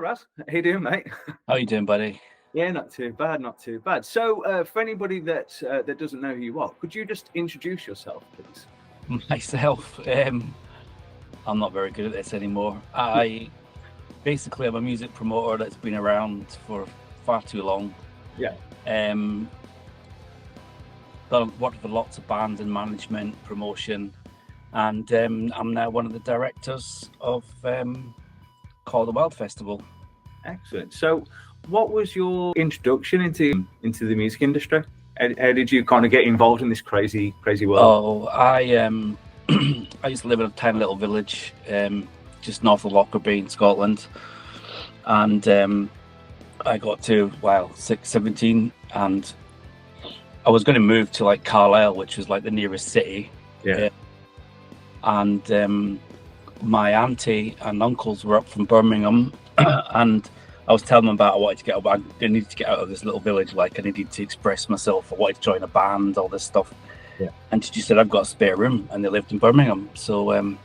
Raz. How you doing, mate? How you doing, buddy? Yeah, not too bad, not too bad. So, for anybody that doesn't know who you are, could you just introduce yourself, please? Myself, I'm not very good at this anymore. I basically am a music promoter that's been around for far too long. Yeah. Worked with lots of bands in management, promotion, and I'm now one of the directors of Call the Wild Festival. Excellent. So, what was your introduction into the music industry? How did you kind of get involved in this crazy world? Oh, I I used to live in a tiny little village just north of Lockerbie in Scotland, and I got to 17, and I was going to move to like Carlisle, which was like the nearest city. Yeah. And my auntie and uncles were up from Birmingham, and I was telling them about I wanted to get up. I needed to get out of this little village. Like I needed to express myself. I wanted to join a band, all this stuff. Yeah. And she just said, "I've got a spare room," and they lived in Birmingham. So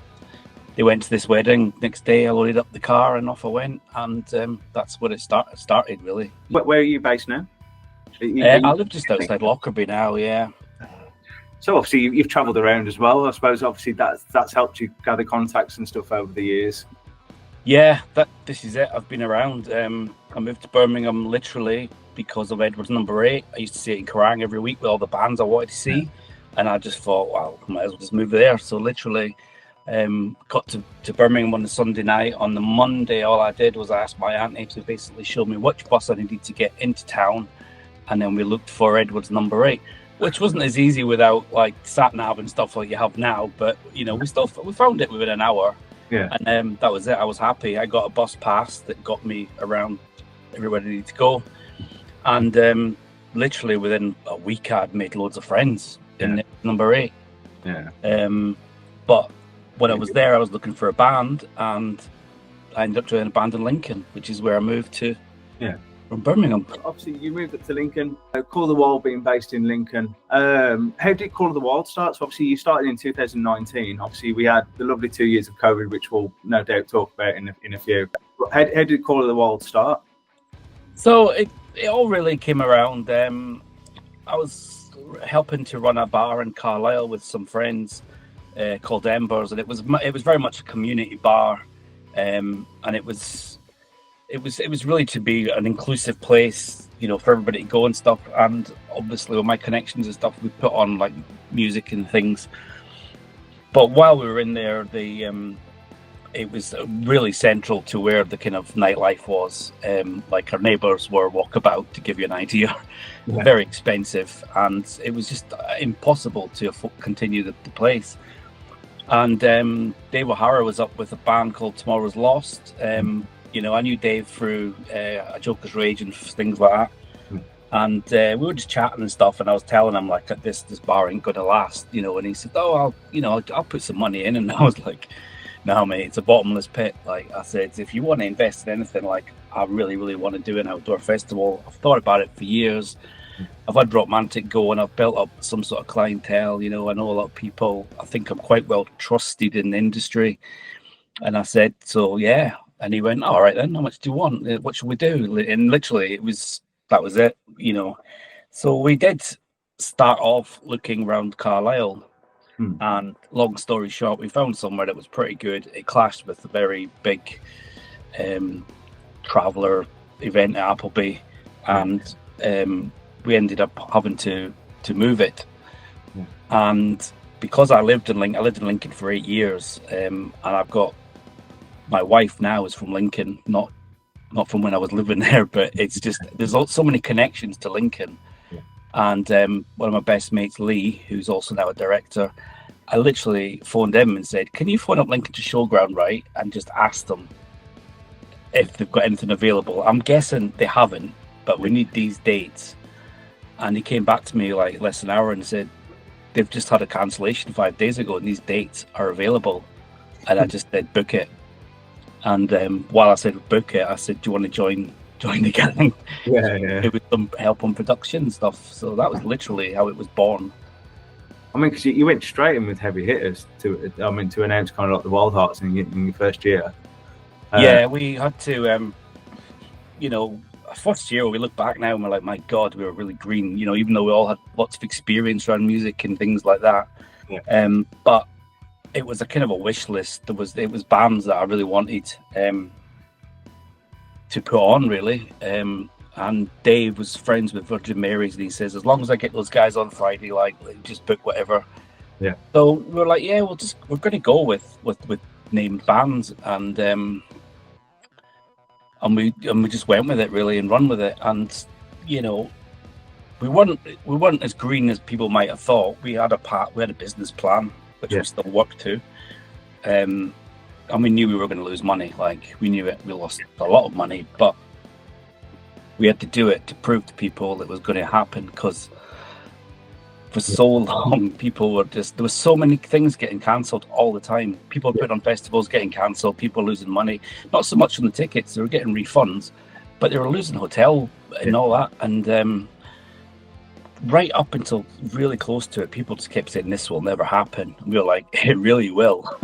they went to this wedding. Next day, I loaded up the car and off I went. And that's what it started really. Where are you based now? I live just outside Lockerbie now. Yeah. So obviously you've travelled around as well. I suppose obviously that's helped you gather contacts and stuff over the years. Yeah, this is it. I've been around. I moved to Birmingham literally because of Edward's Number 8. I used to see it in Kerrang every week with all the bands I wanted to see, and I just thought, well, I might as well just move there. So literally, got to Birmingham on the Sunday night. On the Monday, all I did was I asked my auntie to basically show me which bus I needed to get into town, and then we looked for Edward's Number 8. Which wasn't as easy without like sat nav and stuff like you have now, but you know we found it within an hour. Yeah. And that was it. I was happy. I got a bus pass that got me around everywhere I needed to go, and literally within a week I'd made loads of friends in Number 8. Yeah. But when I was there, I was looking for a band, and I ended up joining a band in Lincoln, which is where I moved to. Yeah. From Birmingham. Obviously, you moved up to Lincoln. Call the Wild being based in Lincoln. How did Call the Wild start? So obviously, you started in 2019. Obviously, we had the lovely 2 years of COVID, which we'll no doubt talk about in a few. But how did Call the Wild start? So it all really came around. I was helping to run a bar in Carlisle with some friends called Embers, and it was very much a community bar, and it was really to be an inclusive place, you know, for everybody to go and stuff. And obviously with my connections and stuff, we put on like music and things. But while we were in there, it was really central to where the kind of nightlife was. Like our neighbours were Walkabout, to give you an idea. Very expensive, and it was just impossible to continue the place. And Dave O'Hara was up with a band called Tomorrow's Lost. You know, I knew Dave through A Joker's Rage and things like that. And we were just chatting and stuff, and I was telling him like this bar ain't gonna last, you know. And he said, "Oh, I'll put some money in." And I was like, "No, mate, it's a bottomless pit." Like I said, if you want to invest in anything, like I really, really want to do an outdoor festival. I've thought about it for years. I've had Rockmantic go, and I've built up some sort of clientele. You know, I know a lot of people. I think I'm quite well trusted in the industry. And I said, "So yeah." And he went, "All right then, how much do you want? What should we do?" And literally that was it, you know. So we did start off looking around Carlisle, and long story short, we found somewhere that was pretty good. It clashed with a very big traveller event at Appleby, and we ended up having to move it. And because I lived in Lincoln for 8 years, and I've got my wife now is from Lincoln, not from when I was living there, but it's just there's so many connections to Lincoln. And one of my best mates, Lee, who's also now a director, I literally phoned him and said, "Can you phone up Lincolnshire Showground, right, and just ask them if they've got anything available? I'm guessing they haven't, but we need these dates." And he came back to me like less than an hour and said, "They've just had a cancellation 5 days ago, and these dates are available." And I just said, "Book it." And while I said book it, I said, "Do you want to join the gang?" Yeah. It was some help on production stuff. So that was literally how it was born. I mean, because you went straight in with heavy hitters to announce kind of like the Wild Hearts in your first year. Yeah, we had to. you know, first year we look back now and we're like, my God, we were really green, you know, even though we all had lots of experience around music and things like that. Yeah. But it was a kind of a wish list. It was bands that I really wanted to put on, really. And Dave was friends with Virgin Mary's, and he says, as long as I get those guys on Friday, like just book whatever. Yeah. So we're like, yeah, we're going to go with named bands, and we just went with it, really, and run with it. And you know, we weren't as green as people might have thought. We had a business plan which we still worked to, and we knew we were going to lose money. Like, we knew it. We lost a lot of money, but we had to do it to prove to people it was going to happen, because for so long people were there was so many things getting cancelled all the time. People put on festivals getting cancelled, people losing money, not so much on the tickets, they were getting refunds, but they were losing hotel and all that. And right up until really close to it, people just kept saying this will never happen. And we were like, it really will.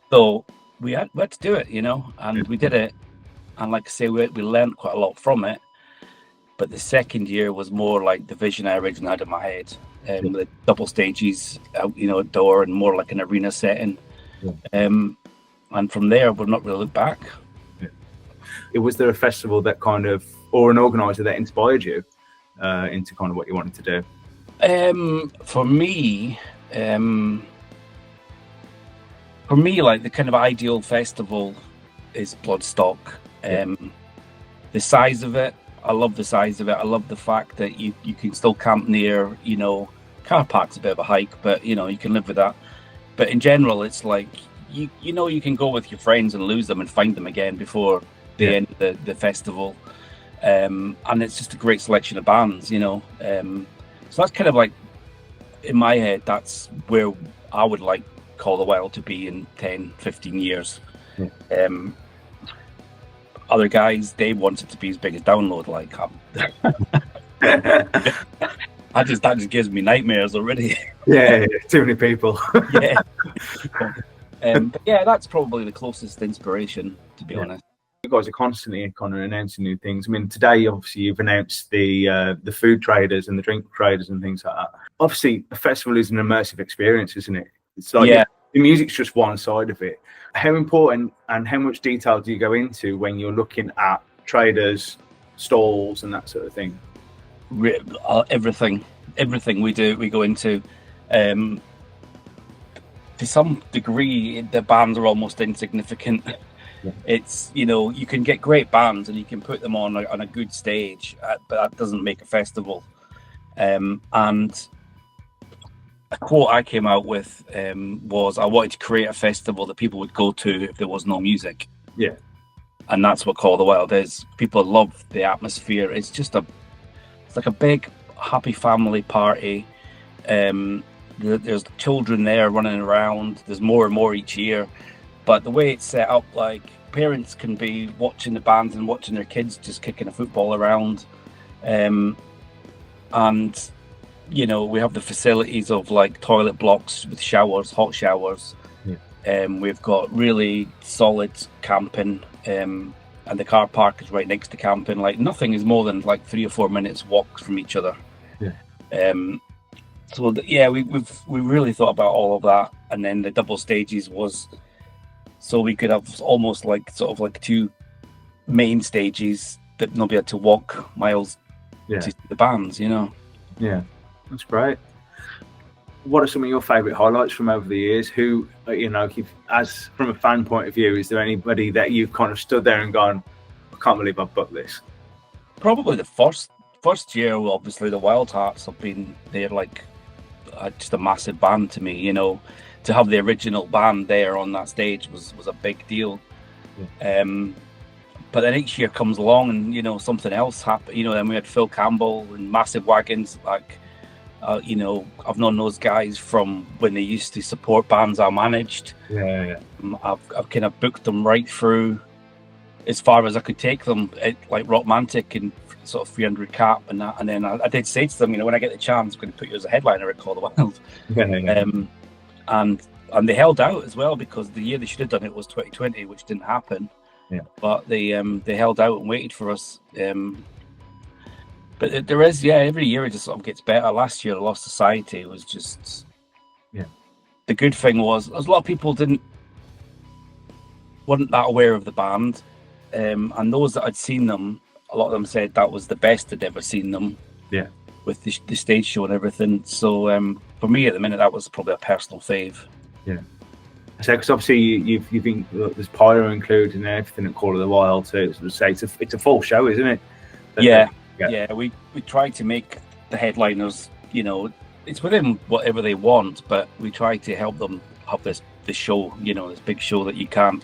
So we had to do it, you know, and we did it. And like I say, we learned quite a lot from it. But the second year was more like the vision I originally had in my head, with the double stages out, you know, outdoor, and more like an arena setting. And from there, we've not really looked back. Was there a festival that kind of, or an organizer that inspired you into kind of what you wanted to do? For me, like the kind of ideal festival is Bloodstock. The size of it, I love the size of it. I love the fact that you can still camp near, you know, car park's a bit of a hike, but you know, you can live with that. But in general, it's like you know, you can go with your friends and lose them and find them again before the end of the festival. And it's just a great selection of bands, you know. So that's kind of like, in my head, that's where I would like Call the Wild to be in 10, 15 years. Other guys, they want it to be as big as Download. Like, that just gives me nightmares already. Yeah, too many people. Yeah. But yeah, that's probably the closest inspiration, to be honest. You guys are constantly kind of announcing new things. I mean, today, obviously, you've announced the food traders and the drink traders and things like that. Obviously, a festival is an immersive experience, isn't it? It's like the music's just one side of it. How important and how much detail do you go into when you're looking at traders, stalls, and that sort of thing? Everything we do, we go into. To some degree, the bands are almost insignificant. It's, you know, you can get great bands and you can put them on a good stage, but that doesn't make a festival. And a quote I came out with was, I wanted to create a festival that people would go to if there was no music. Yeah. And that's what Call the Wild is. People love the atmosphere. It's just it's like a big happy family party. There's children there running around. There's more and more each year. But the way it's set up, like, parents can be watching the bands and watching their kids just kicking a football around. And, you know, we have the facilities of like toilet blocks with showers, hot showers. We've got really solid camping, and the car park is right next to camping. Like, nothing is more than like 3 or 4 minutes walk from each other. So we really thought about all of that. And then the double stages was so we could have almost like sort of like 2 main stages that nobody had to walk miles to the bands, you know. Yeah, that's great. What are some of your favourite highlights from over the years? Who, you know, as from a fan point of view, is there anybody that you've kind of stood there and gone, I can't believe I've booked this? Probably the first year, obviously the Wild Hearts have been there, like just a massive band to me, you know. To have the original band there on that stage was a big deal. But then each year comes along and, you know, something else happened. You know, then we had Phil Campbell and Massive Wagons. Like, you know, I've known those guys from when they used to support bands I managed. I've kind of booked them right through as far as I could take them, like Rockmantic and sort of 300 Cap and that. And then I did say to them, you know, when I get the chance, I'm going to put you as a headliner at Call the Wild. And they held out as well, because the year they should have done it was 2020, which didn't happen. Yeah. But they held out and waited for us. But there is, every year it just sort of gets better. Last year, Lost Society was just, the good thing was a lot of people weren't that aware of the band, and those that had seen them, a lot of them said that was the best they'd ever seen them. Yeah. With the stage show and everything. So for me at the minute, that was probably a personal fave. Yeah. So, because obviously you've been, there's pyro included and everything at Call of the Wild, so it's a full show, isn't it? Yeah. We try to make the headliners, it's within whatever they want, but we try to help them have this show, this big show that you can't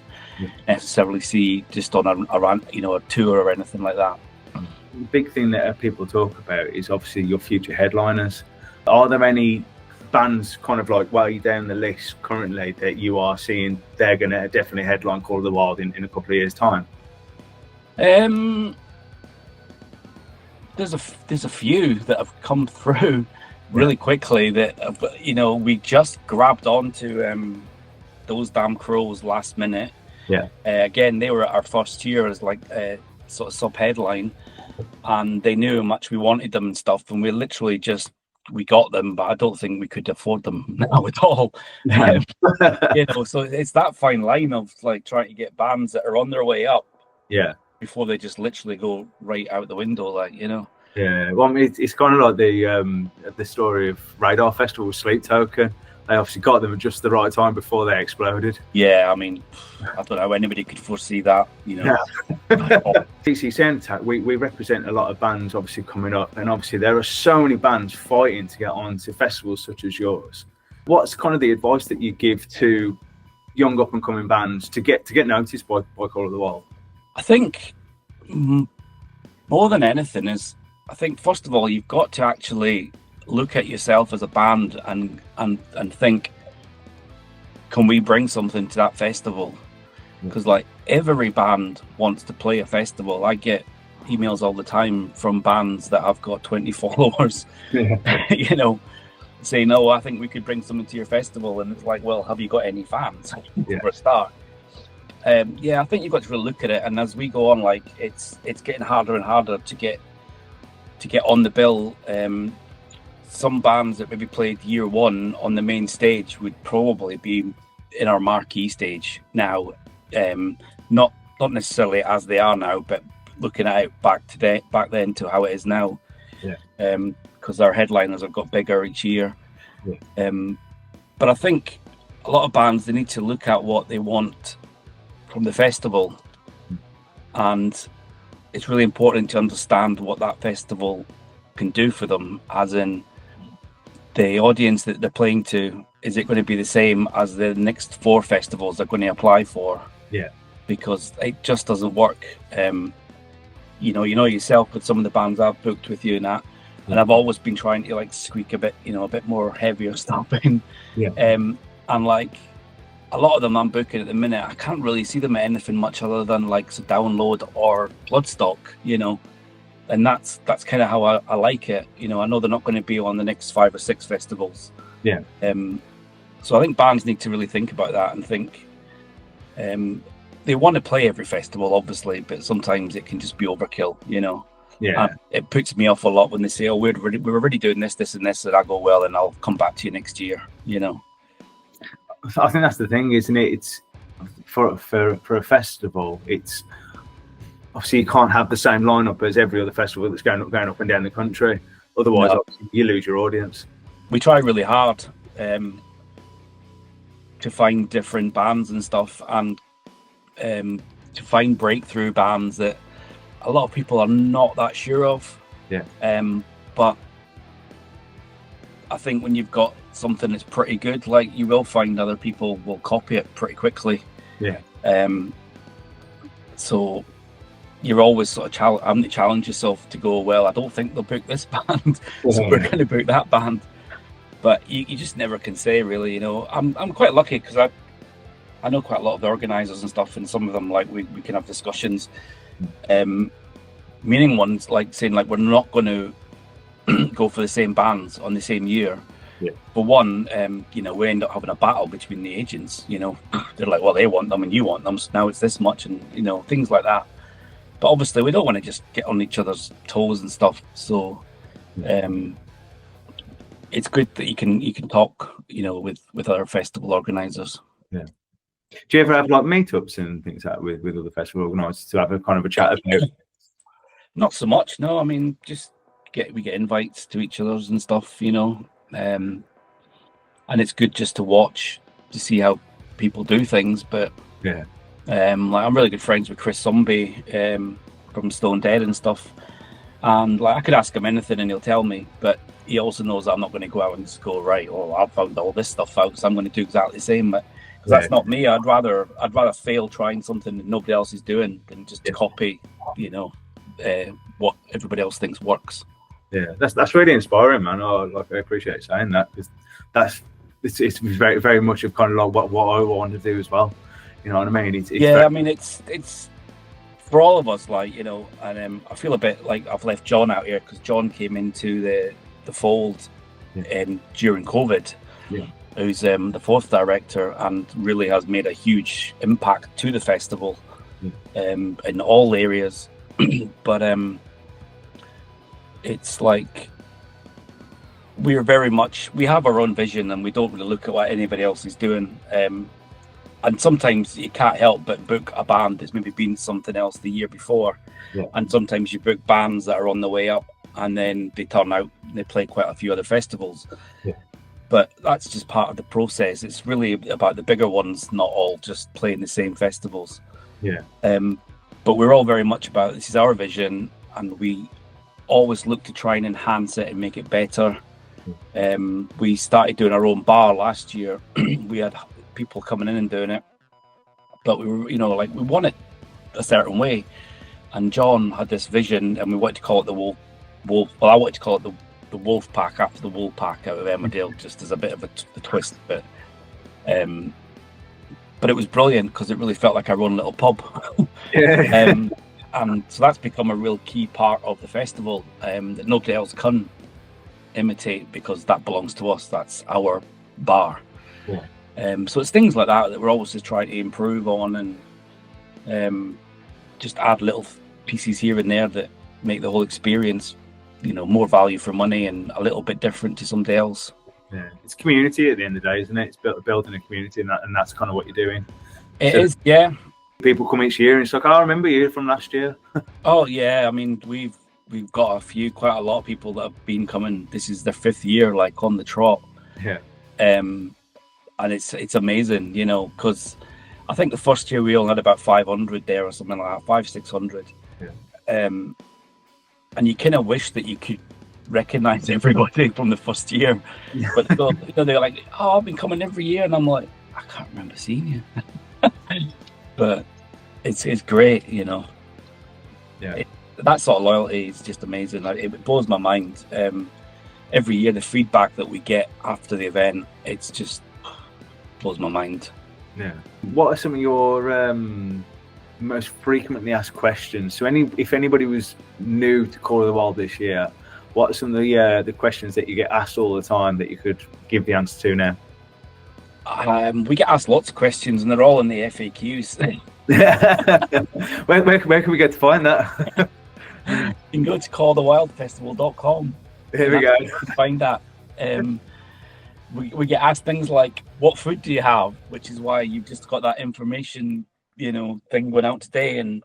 necessarily see just on a tour or anything like that. The big thing that people talk about is obviously your future headliners. Are there any bands kind of like way down the list currently that you are seeing they're going to definitely headline Call of the Wild in a couple of years' time? There's a few that have come through really quickly that we just grabbed onto those Damn Crows last minute. Again, they were our first year as like sort of sub headline, and they knew how much we wanted them and stuff, and we literally we got them, but I don't think we could afford them now at all. So it's that fine line of like trying to get bands that are on their way up before they just literally go right out the window, well, I mean, it's kind of like the story of Radar Festival with Sleep Token. They obviously got them at just the right time before they exploded. I mean, I don't know how anybody could foresee that, TC Centre, we represent a lot of bands obviously coming up, and obviously there are so many bands fighting to get onto festivals such as yours. What's kind of the advice that you give to young up and coming bands to get noticed by Call of the Wild? I think more than anything is, I think first of all you've got to actually look at yourself as a band and think, can we bring something to that festival? Because like every band wants to play a festival. I get emails all the time from bands that have got 20 followers saying, "Oh, I think we could bring something to your festival," and it's like, well, have you got any fans for a start? I think you've got to really look at it, and as we go on, like it's getting harder and harder to get on the bill. Some bands that maybe played year one on the main stage would probably be in our marquee stage now. Not necessarily as they are now, but looking at it back then to how it is now. Because our headliners have got bigger each year. But I think a lot of bands, they need to look at what they want from the festival, and it's really important to understand what that festival can do for them, as in the audience that they're playing to. Is it going to be the same as the next 4 festivals they're going to apply for? Because it just doesn't work. You know yourself with some of the bands I've booked with you and that, and I've always been trying to like squeak a bit more heavier stuff in. And like a lot of them I'm booking at the minute, I can't really see them at anything much other than like Download or Bloodstock, and that's kind of how I like it. I know they're not going to be on the next 5 or 6 festivals. So I think bands need to really think about that and think they want to play every festival, obviously, but sometimes it can just be overkill, And it puts me off a lot when they say, "Oh, we're already doing this, and this," and I go, "Well, and I'll come back to you next year," I think that's the thing, isn't it? It's for a festival, it's obviously you can't have the same lineup as every other festival that's going up and down the country. Otherwise, obviously, you lose your audience. We try really hard to find different bands and stuff, and to find breakthrough bands that a lot of people are not that sure of. But I think when you've got something that's pretty good, like, you will find other people will copy it pretty quickly. So you're always sort of having to challenge yourself to go, well, I don't think they'll book this band, so we're going to book that band. But you just never can say, really. I'm quite lucky because I know quite a lot of the organisers and stuff, and some of them, like, we can have discussions, meaning ones like saying, like, we're not going to go for the same bands on the same year. For one, we end up having a battle between the agents. They're like, well, they want them and you want them, so now it's this much, and things like that. But obviously, we don't want to just get on each other's toes and stuff. So, it's good that you can talk, with other festival organisers. Yeah. Do you ever have like meetups and things like that with other festival organisers to have a kind of a chat about? Not so much, no. I mean, just we get invites to each other's and stuff, and it's good just to watch to see how people do things. But yeah, like I'm really good friends with Chris Zombie from Stone Dead and stuff, and like I could ask him anything and he'll tell me. But he also knows that I'm not going to go out and just go, right, oh, I've found all this stuff out, so I'm going to do exactly the same. But because that's not me. I'd rather fail trying something that nobody else is doing than just copy, what everybody else thinks works. Yeah, that's really inspiring, man. I appreciate you saying that, because it's very, very much of kind of like what I want to do as well. You know what I mean? It's for all of us, like, and I feel a bit like I've left John out here because John came into the fold during COVID. Yeah. Who's the fourth director and really has made a huge impact to the festival in all areas. But it's like we have our own vision and we don't really look at what anybody else is doing. And sometimes you can't help but book a band that's maybe been something else the year before. Yeah. And sometimes you book bands that are on the way up and then they turn out and they play quite a few other festivals. Yeah. But that's just part of the process. It's really about the bigger ones, not all just playing the same festivals. Yeah. But we're all very much about, this is our vision, and we always look to try and enhance it and make it better. We started doing our own bar last year. We had people coming in and doing it, but we were, we want it a certain way. And John had this vision, and we wanted to call it the Wolf. Well, I wanted to call it the Wolf Pack after the Wool Pack out of Emmerdale, just as a bit of a twist. But it was brilliant because it really felt like our own little pub. And so that's become a real key part of the festival that nobody else can imitate because that belongs to us. That's our bar. Yeah. So it's things like that we're always just trying to improve on and just add little pieces here and there that make the whole experience, more value for money and a little bit different to somebody else. Yeah, it's community at the end of the day, isn't it? It's building a community, and that's kind of what you're doing. It is, yeah. People come each year and it's like, I remember you from last year. Oh yeah, I mean we've got quite a lot of people that have been coming. This is their 5th year, like on the trot. Yeah. And it's amazing, because I think the first year we only had about 500 there or something like that, 600. Yeah. And you kind of wish that you could recognize everybody from the first year. Yeah. But they're like, oh, I've been coming every year, and I'm like, I can't remember seeing you. But it's great, Yeah. That sort of loyalty is just amazing. It blows my mind. Every year, the feedback that we get after the event, it's just blows my mind. Yeah. What are some of your most frequently asked questions? So, if anybody was new to Call of the Wild this year, what are some of the questions that you get asked all the time that you could give the answer to now? We get asked lots of questions, and they're all in the FAQs. where can we get to find that? You can go to callthewildfestival.com. Here we go. Find that. We get asked things like, what food do you have? Which is why you've just got that information, thing going out today. And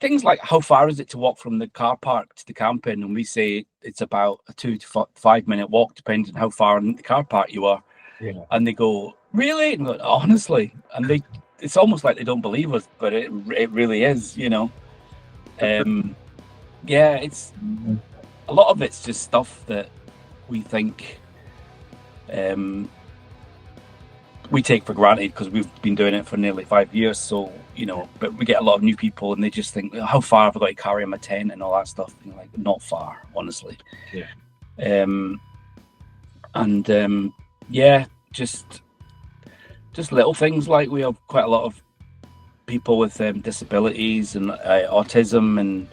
things like, how far is it to walk from the car park to the camping? And we say it's about a 2 to 5 minute walk, depending on how far in the car park you are. Yeah. And they go, really? And go, honestly. And it's almost like they don't believe us, but it really is, Yeah, it's a lot of it's just stuff that we think we take for granted because we've been doing it for nearly 5 years. So, but we get a lot of new people and they just think, how far have I got to carry my tent and all that stuff? Like, not far, honestly. Yeah. Yeah, just little things like we have quite a lot of people with disabilities and autism, and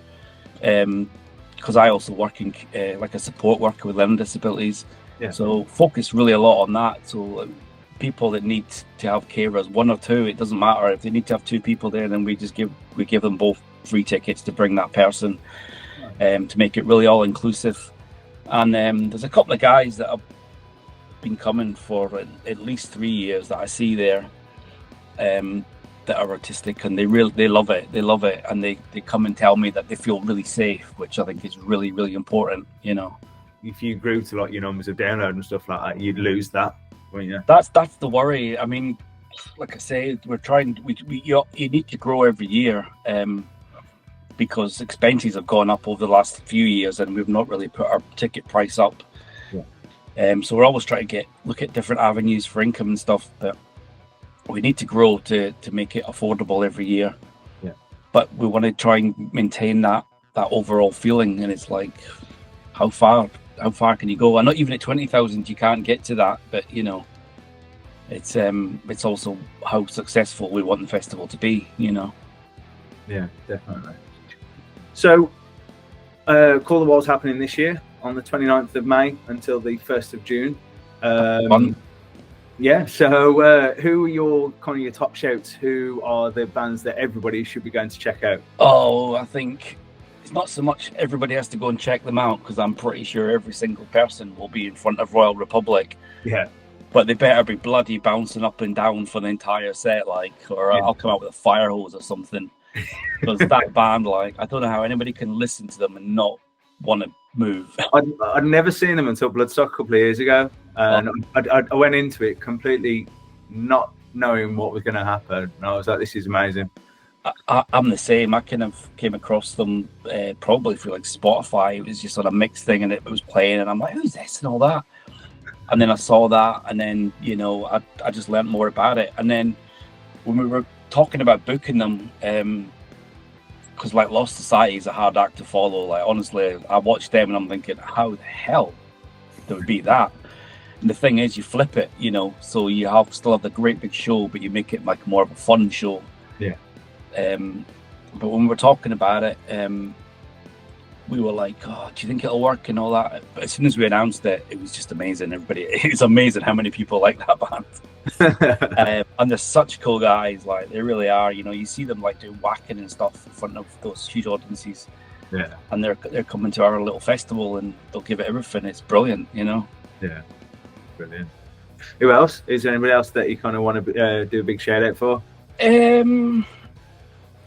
because I also work in like a support worker with learning disabilities, Yeah. So focus really a lot on that. So people that need to have carers, 1 or 2, it doesn't matter. If they need to have 2 people there, then we give them both free tickets to bring that person, to make it really all inclusive. And there's a couple of guys that have been coming for at least 3 years that I see there, that are autistic, and they love it. They love it, and they come and tell me that they feel really safe, which I think is really, really important. You know, if you grew to like your numbers of download and stuff like that, you'd lose that, wouldn't you? That's the worry. I mean, like I say, we're trying. You need to grow every year, because expenses have gone up over the last few years, and we've not really put our ticket price up. Yeah. So we're always trying to look at different avenues for income and stuff, but we need to grow to make it affordable every year. Yeah. But we want to try and maintain that overall feeling, and it's like, how far can you go? And not even at 20,000 you can't get to that, but you know, it's also how successful we want the festival to be, you know. Yeah, definitely. So Call the Wild's happening this year on the 29th of May until the 1st of June. Yeah, so who are your top shouts? Who are the bands that everybody should be going to check out? Oh, I think it's not so much everybody has to go and check them out, because I'm pretty sure every single person will be in front of Royal Republic. Yeah. But they better be bloody bouncing up and down for the entire set, like, or I'll come out with a fire hose or something. Because that band, like, I don't know how anybody can listen to them and not want to move. I'd never seen them until Bloodstock a couple of years ago, and I went into it completely not knowing what was going to happen, and I was like, this is amazing. I'm the same. I kind of came across them probably through like Spotify. It was just on a mixed thing, and it was playing, and I'm like, who's this and all that? And then I saw that, and then, you know, I just learned more about it. And then when we were talking about booking them, because like Lost Society is a hard act to follow. Like, honestly, I watched them and I'm thinking, how the hell there would be that? And the thing is, you flip it, you know, so you still have the great big show, but you make it like more of a fun show. Yeah. But when we were talking about it, we were like, oh, do you think it'll work and all that? But as soon as we announced it, it was just amazing. It's amazing how many people like that band. And they're such cool guys, like, they really are. You know, you see them like doing whacking and stuff in front of those huge audiences. Yeah. And they're coming to our little festival, and they'll give it everything. It's brilliant, you know. Yeah, brilliant. Who else? Is there anybody else that you kind of want to do a big shout out for?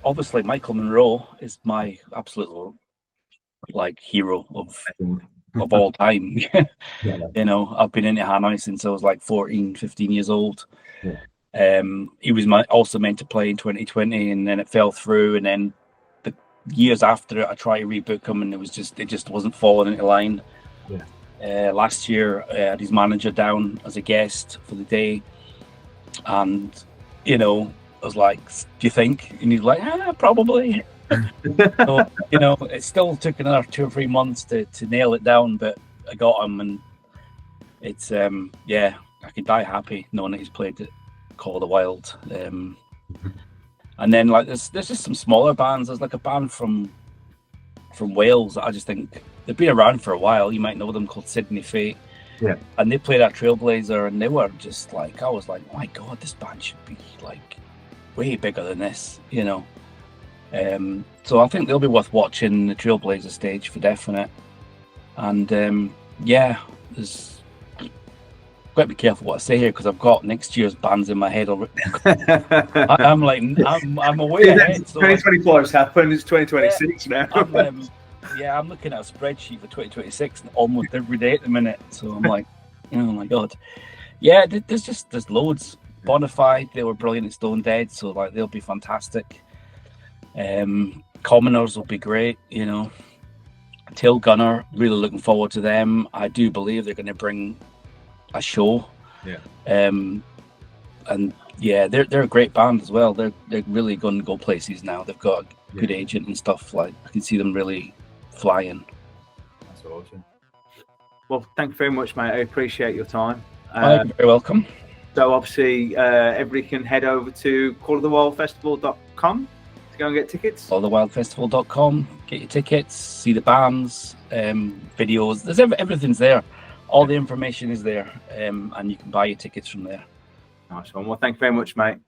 Obviously, Michael Monroe is my absolute like hero of all time. Yeah. You know, I've been into Hanoi since I was like 14, 15 years old. Yeah. He was also meant to play in 2020, and then it fell through, and then the years after it I tried to rebook him, and it just wasn't falling into line. Yeah. Last year I had his manager down as a guest for the day, and you know, I was like, do you think? And he's like, probably. So, you know, it still took another 2 or 3 months to nail it down, but I got him, and it's yeah, I can die happy knowing that he's played at Call of the Wild. And then like there's just some smaller bands. There's like a band from Wales that I just think they've been around for a while. You might know them, called Sydney Fate. Yeah. And they played at Trailblazer, and they were just like, I was like, oh my god, this band should be like way bigger than this, you know. So I think they'll be worth watching, the Trailblazer stage for definite. And yeah, there's got to be careful what I say here, because I've got next year's bands in my head already. I'm away ahead. So 2024 has happened. It's 2026 now. I'm looking at a spreadsheet for 2026 almost every day at the minute. So I'm like, oh my god. Yeah, there's loads. Bonafide, they were brilliant at Stone Dead, so like they'll be fantastic. Commoners will be great, you know. Tail Gunner, really looking forward to them. I do believe they're going to bring a show. Yeah. And yeah, they're a great band as well. They're really going to go places now. They've got a good agent and stuff. Like, I can see them really flying. That's awesome. Well, thank you very much, mate. I appreciate your time. You're very welcome. So obviously, everybody can head over to callofthewildfestival.com to go and get tickets. Callofthewildfestival.com, get your tickets, see the bands, videos. There's everything's there. all the information is there, and you can buy your tickets from there. Nice one. Well, thank you very much, mate.